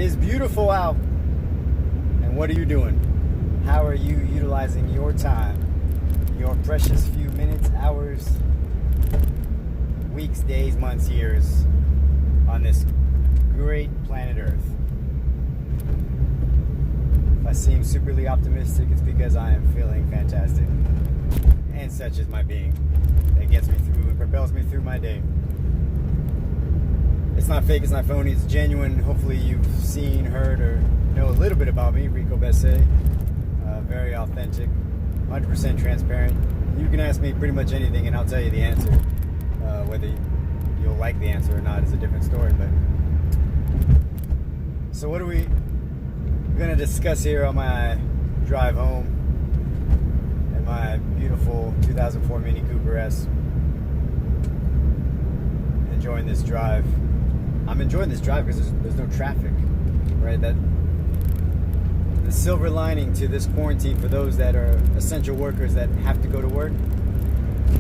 is beautiful out. And what are you doing? How are you utilizing your time? Your precious few minutes, hours, weeks, days, months, years on this great planet Earth. If I seem superly optimistic, it's because I am feeling fantastic. And such is my being. That gets me through and propels me through my day. It's not fake, it's not phony, it's genuine. Hopefully you've seen, heard, or know a little bit about me, Rico Besse. Very authentic, 100% transparent. You can ask me pretty much anything and I'll tell you the answer. Whether you'll like the answer or not is a different story. But so what are we going to discuss here on my drive home in my beautiful 2004 Mini Cooper S? Enjoying this drive. I'm enjoying this drive because there's no traffic, right? That the silver lining to this quarantine for those that are essential workers that have to go to work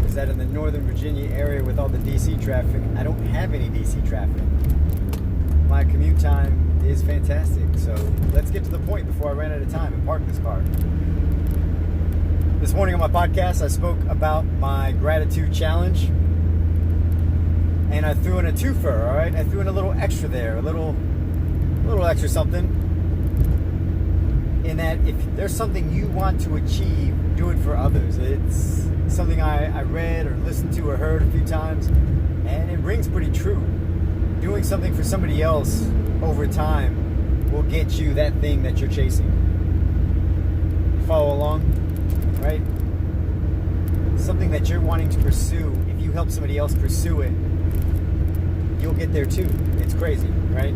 is that in the Northern Virginia area with all the DC traffic, I don't have any DC traffic. My commute time is fantastic. So let's get to the point before I ran out of time and park this car. This morning on my podcast, I spoke about my gratitude challenge. And I threw in a twofer, all right? I threw in a little extra there, a little extra something. In that if there's something you want to achieve, do it for others. It's something I read or listened to or heard a few times, and it rings pretty true. Doing something for somebody else over time will get you that thing that you're chasing. Follow along, right? Something that you're wanting to pursue, if you help somebody else pursue it, you'll get there too. It's crazy, right?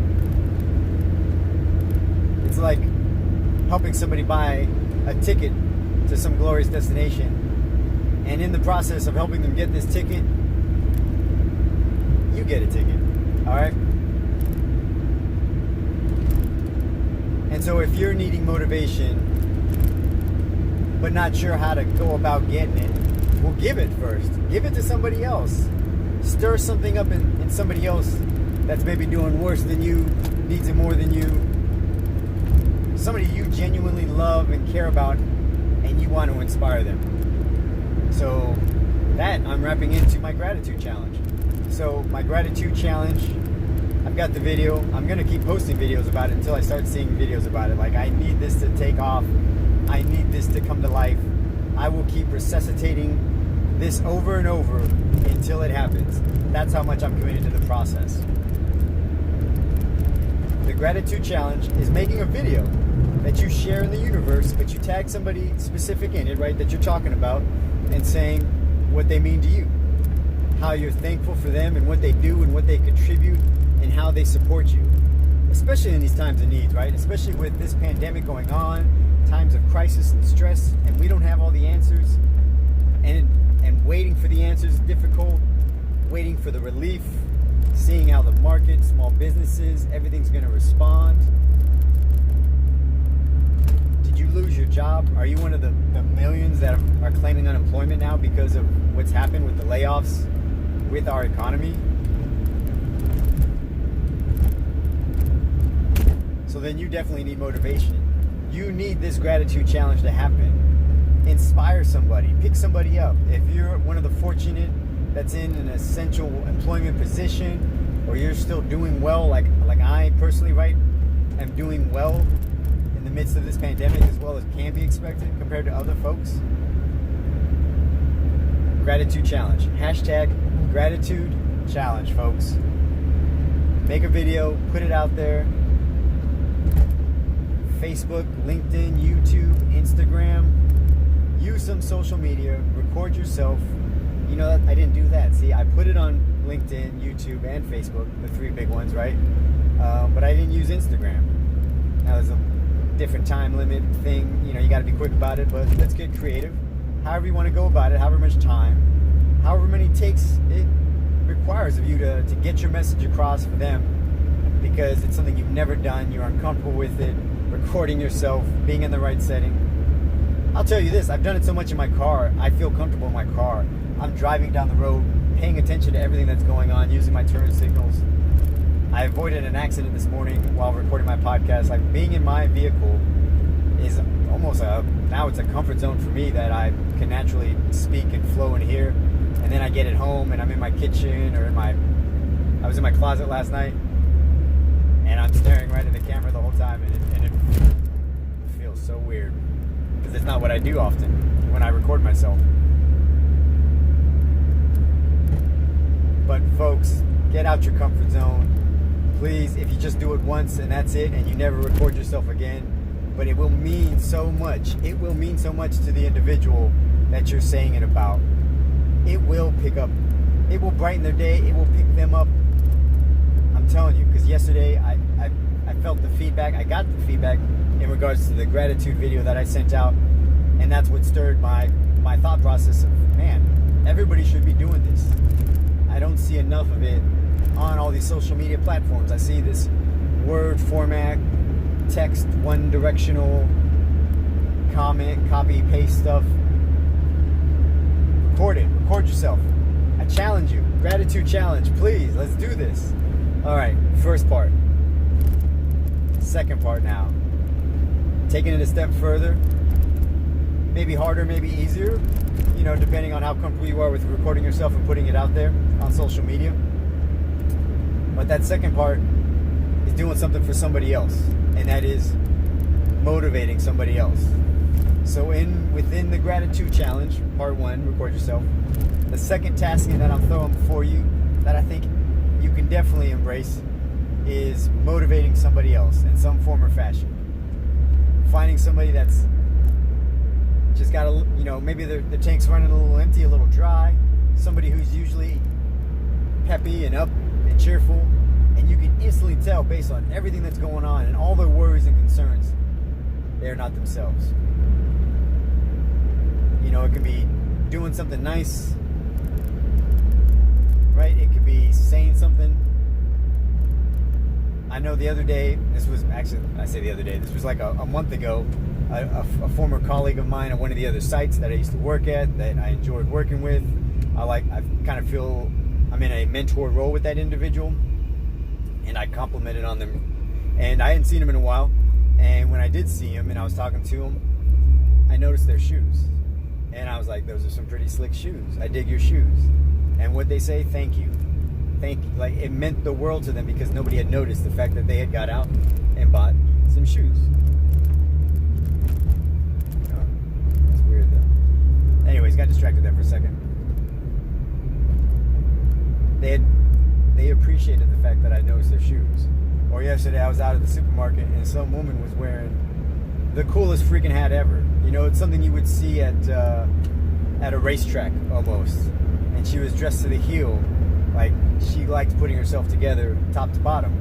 It's like helping somebody buy a ticket to some glorious destination, and in the process of helping them get this ticket, you get a ticket, all right? And so if you're needing motivation but not sure how to go about getting it, well, give it first. Give it to somebody else. Stir something up in somebody else that's maybe doing worse than you, needs it more than you. Somebody you genuinely love and care about, and you want to inspire them. So that I'm wrapping into my gratitude challenge. So my gratitude challenge, I've got the video. I'm going to keep posting videos about it until I start seeing videos about it. Like, I need this to take off. I need this to come to life. I will keep resuscitating this over and over until it happens. That's how much I'm committed to the process. The gratitude challenge is making a video that you share in the universe, but you tag somebody specific in it, right, that you're talking about, and saying what they mean to you, how you're thankful for them and what they do and what they contribute and how they support you, especially in these times of need, right? Especially with this pandemic going on, times of crisis and stress, and we don't have all the answers, and waiting for the answers is difficult, waiting for the relief, seeing how the market, small businesses, everything's going to respond. Did you lose your job? Are you one of the millions that are claiming unemployment now because of what's happened with the layoffs with our economy? So then you definitely need motivation. You need this gratitude challenge to happen. Inspire somebody, pick somebody up. If you're one of the fortunate that's in an essential employment position, or you're still doing well, like I personally, right, am doing well in the midst of this pandemic as well as can be expected compared to other folks. Gratitude challenge. Hashtag gratitude challenge, folks. Make a video, put it out there. Facebook, LinkedIn, YouTube, Instagram. Use some social media. Record yourself. You know, I didn't do that. See, I put it on LinkedIn, YouTube, and Facebook, the three big ones, right? But I didn't use Instagram. Now, there's a different time limit thing. You know, you got to be quick about it, but let's get creative. However you want to go about it, however much time, however many takes it requires of you to get your message across for them, because it's something you've never done, you're uncomfortable with it, recording yourself, being in the right setting. I'll tell you this, I've done it so much in my car, I feel comfortable in my car. I'm driving down the road, paying attention to everything that's going on, using my turn signals. I avoided an accident this morning while recording my podcast. Like, being in my vehicle is almost now it's a comfort zone for me, that I can naturally speak and flow in here. And then I get at home and I'm in my kitchen or I was in my closet last night and I'm staring right at the camera the whole time, and it feels so weird because it's not what I do often when I record myself. But folks, get out your comfort zone. Please, if you just do it once and that's it, and you never record yourself again, but it will mean so much. It will mean so much to the individual that you're saying it about. It will pick up. It will brighten their day. It will pick them up. I'm telling you, because yesterday I felt the feedback. I got the feedback in regards to the gratitude video that I sent out, and that's what stirred my thought process of, man, everybody should be doing this. I don't see enough of it on all these social media platforms. I see this word format, text, one directional, comment, copy, paste stuff. Record it. Record yourself. I challenge you. Gratitude challenge. Please, let's do this. All right, first part. Second part now. Taking it a step further. Maybe harder, maybe easier. You know, depending on how comfortable you are with recording yourself and putting it out there on social media. But that second part is doing something for somebody else. And that is motivating somebody else. So within the gratitude challenge, part 1, record yourself. The second tasking that I'm throwing before you, that I think you can definitely embrace, is motivating somebody else in some form or fashion. Finding somebody that's just got a, maybe the tank's running a little empty, a little dry. Somebody who's usually peppy and up and cheerful, and you can instantly tell based on everything that's going on and all their worries and concerns, they're not themselves. It could be doing something nice, right? It could be saying something. I know the other day, this was like a month ago, a former colleague of mine at one of the other sites that I used to work at, that I enjoyed working with. I kind of feel I'm in a mentor role with that individual, and I complimented on them. And I hadn't seen him in a while, and when I did see him and I was talking to him, I noticed their shoes. And I was like, those are some pretty slick shoes. I dig your shoes. And what'd they say? Thank you. Thank you. Like, it meant the world to them because nobody had noticed the fact that they had got out and bought some shoes. That's weird though. Anyways, got distracted there for a second. They appreciated the fact that I noticed their shoes. Or yesterday I was out at the supermarket and some woman was wearing the coolest freaking hat ever. It's something you would see at a racetrack almost. And she was dressed to the heel, like she liked putting herself together top to bottom.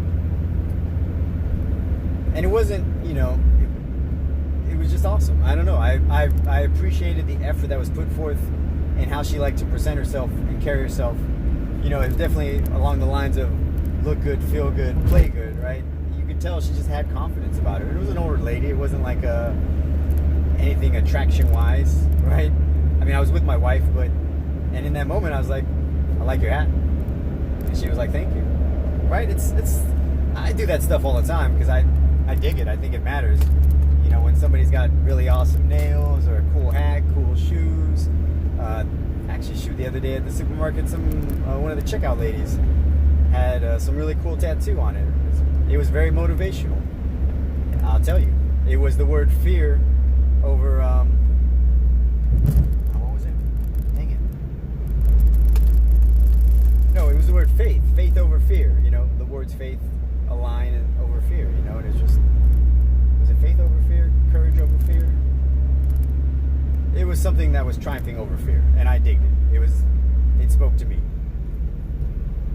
And it wasn't, it was just awesome. I don't know. I appreciated the effort that was put forth and how she liked to present herself and carry herself. It was definitely along the lines of look good, feel good, play good, right? You could tell she just had confidence about her. It was an older lady. It wasn't like anything attraction-wise, right? I mean, I was with my wife, and in that moment, I was like, I like your hat. And she was like, thank you. Right? I do that stuff all the time because I dig it. I think it matters. When somebody's got really awesome nails or a cool hat, cool shoes. Actually, the other day at the supermarket, one of the checkout ladies had some really cool tattoo on it. It was very motivational. I'll tell you. It was the word fear over, what was it? Dang it. No, it was the word faith. Faith over fear. The words faith align and over fear, and it's just, was it faith over fear? Courage over fear? It was something that was triumphing over fear, and I digged it. It spoke to me.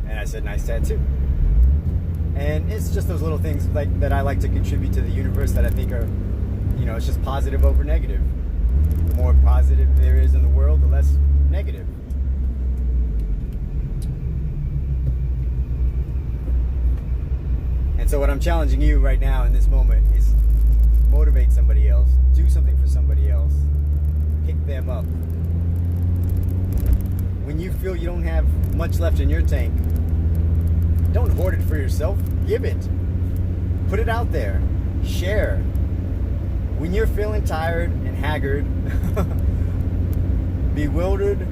And I said, nice tattoo. And it's just those little things like that I like to contribute to the universe that I think are, it's just positive over negative. The more positive there is in the world, the less negative. And so what I'm challenging you right now in this moment is motivate somebody else, do something for somebody else, pick them up. When you feel you don't have much left in your tank, Don't hoard it for yourself. Give it. Put it out there. Share. When you're feeling tired and haggard, bewildered,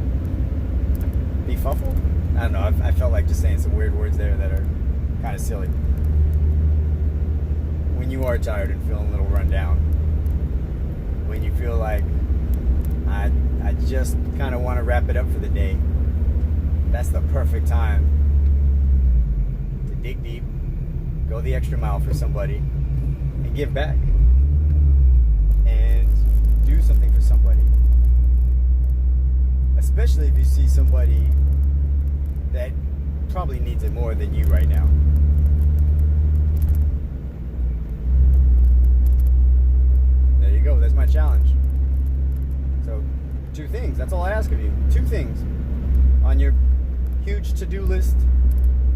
befuddled? I don't know. I felt like just saying some weird words there that are kind of silly. When you are tired and feeling a little run down, when you feel like I just kind of want to wrap it up for the day, that's the perfect time to dig deep, go the extra mile for somebody, and give back. And do something for somebody. Especially if you see somebody that probably needs it more than you right now. There you go, that's my challenge. So, 2 things, that's all I ask of you. 2 things on your huge to-do list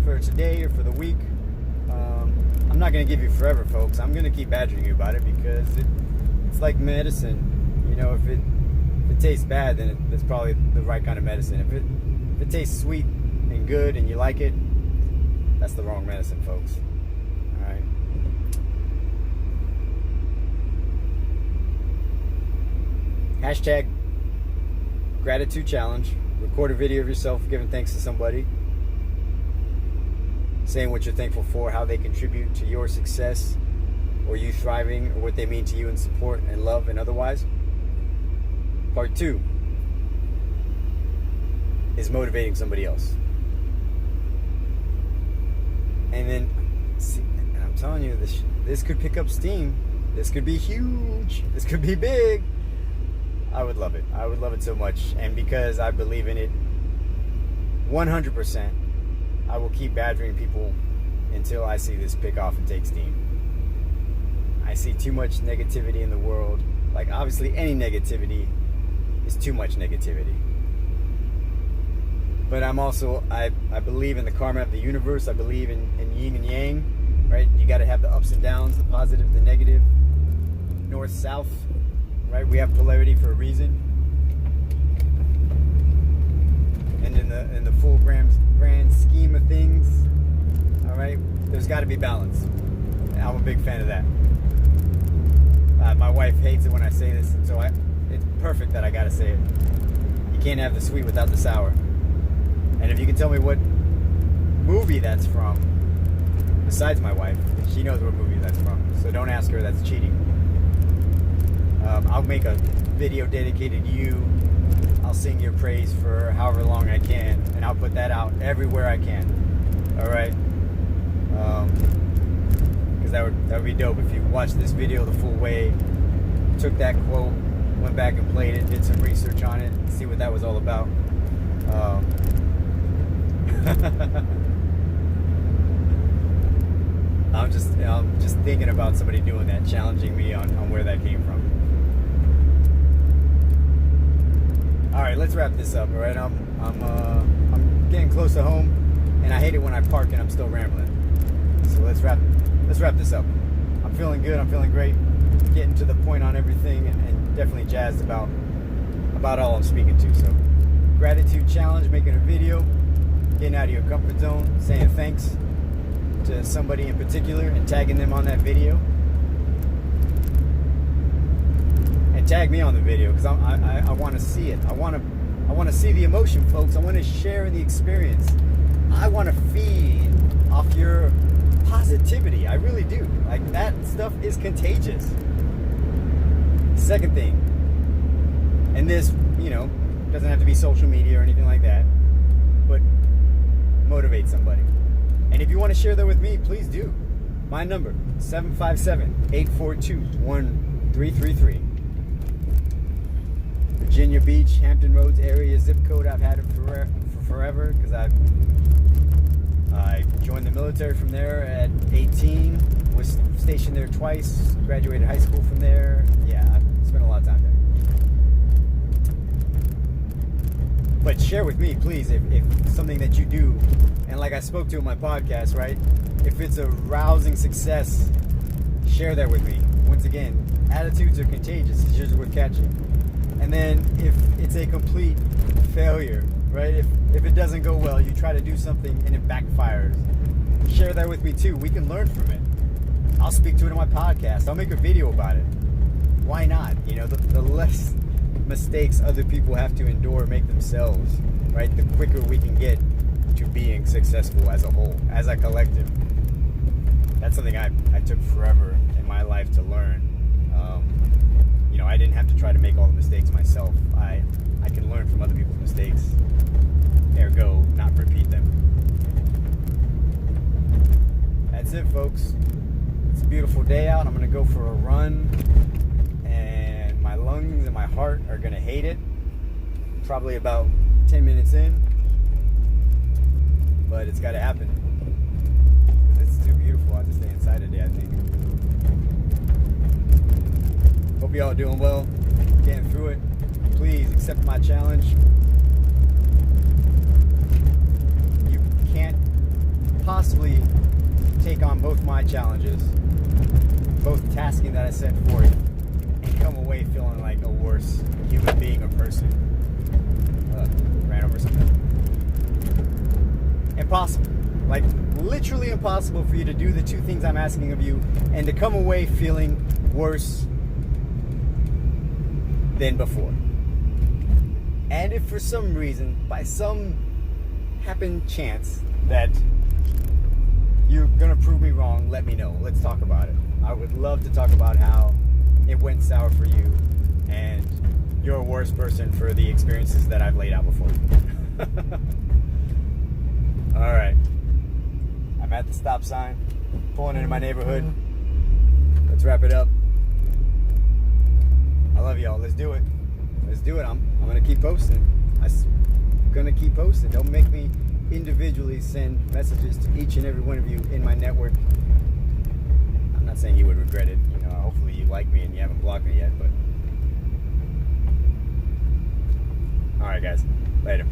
for today or for the week. I'm not going to give you forever, folks. I'm going to keep badgering you about it because it's like medicine. You know, if it tastes bad, then it's probably the right kind of medicine. If it tastes sweet and good and you like it, that's the wrong medicine, folks. All right. Hashtag Gratitude Challenge. Record a video of yourself giving thanks to somebody, saying what you're thankful for, how they contribute to your success or you thriving, or what they mean to you in support and love and otherwise. Part 2 is motivating somebody else. And then, see, I'm telling you, this could pick up steam. This could be huge. This could be big. I would love it. I would love it so much. And because I believe in it 100%, I will keep badgering people until I see this pick off and take steam. I see too much negativity in the world. Like, obviously, any negativity is too much negativity. But I'm also, I believe in the karma of the universe. I believe in yin and yang, right? You got to have the ups and downs, the positive, the negative, north, south, right? We have polarity for a reason. And in the full grand scheme of things, all right, there's got to be balance. I'm a big fan of that. My wife hates it when I say this, and so it's perfect that I got to say it. You can't have the sweet without the sour. And if you can tell me what movie that's from, besides my wife, she knows what movie that's from, so don't ask her, that's cheating. I'll make a video dedicated to you. I'll sing your praise for however long I can, and I'll put that out everywhere I can. All right? Because that would be dope if you watched this video the full way, took that quote, went back and played it, did some research on it, see what that was all about. I'm just thinking about somebody doing that, challenging me on where that came from. All right, let's wrap this up. All right, I'm getting close to home, and I hate it when I park and I'm still rambling. So let's wrap this up. I'm feeling good. I'm feeling great. Getting to the point on everything, and definitely jazzed about all I'm speaking to. So, gratitude challenge, making a video, getting out of your comfort zone, saying thanks to somebody in particular, and tagging them on that video. And tag me on the video, because I want to see it. I want to see the emotion, folks. I want to share in the experience. I want to feed off your positivity. I really do. Like, that stuff is contagious. Second thing, and this, doesn't have to be social media or anything like that, but motivate somebody. And if you want to share that with me, please do. My number, 757-842-1333. Virginia Beach, Hampton Roads area zip code. I've had it for forever because I joined the military from there at 18, was stationed there twice, graduated high school from there. Yeah, I've spent a lot of time there. But share with me, please, if something that you do, and like I spoke to in my podcast, right? If it's a rousing success, share that with me. Once again, attitudes are contagious. It's just worth catching. And then if it's a complete failure, right? If it doesn't go well, you try to do something and it backfires. share that with me too. We can learn from it. I'll speak to it on my podcast. I'll make a video about it. Why not? You know, the less mistakes other people have to endure make themselves, right? The quicker we can get to being successful as a whole, as a collective. That's something I took forever in my life to learn. You know, I didn't have to try to make all the mistakes myself. I can learn from other people's mistakes. Ergo, not repeat them. That's it, folks. It's a beautiful day out. I'm going to go for a run. And my lungs and my heart are going to hate it. Probably about 10 minutes in. But it's got to happen. Because it's too beautiful out to stay inside today, I think. Hope y'all are doing well. Getting through it. Please accept my challenge. You can't possibly take on both my challenges, both tasking that I set for you, and come away feeling like a worse human being or person. Ran over something. Impossible. Like, literally impossible for you to do the two things I'm asking of you and to come away feeling worse than before. And if for some reason, by some happened chance, that you're gonna prove me wrong, let me know. Let's talk about it. I would love to talk about how it went sour for you and you're a worse person for the experiences that I've laid out before you. Alright. I'm at the stop sign, pulling into my neighborhood. Let's wrap it up. I love y'all. Let's do it. Let's do it. I'm gonna keep posting. I'm gonna keep posting. Don't make me individually send messages to each and every one of you in my network. I'm not saying you would regret it. You know, hopefully you like me and you haven't blocked me yet. But all right, guys. Later.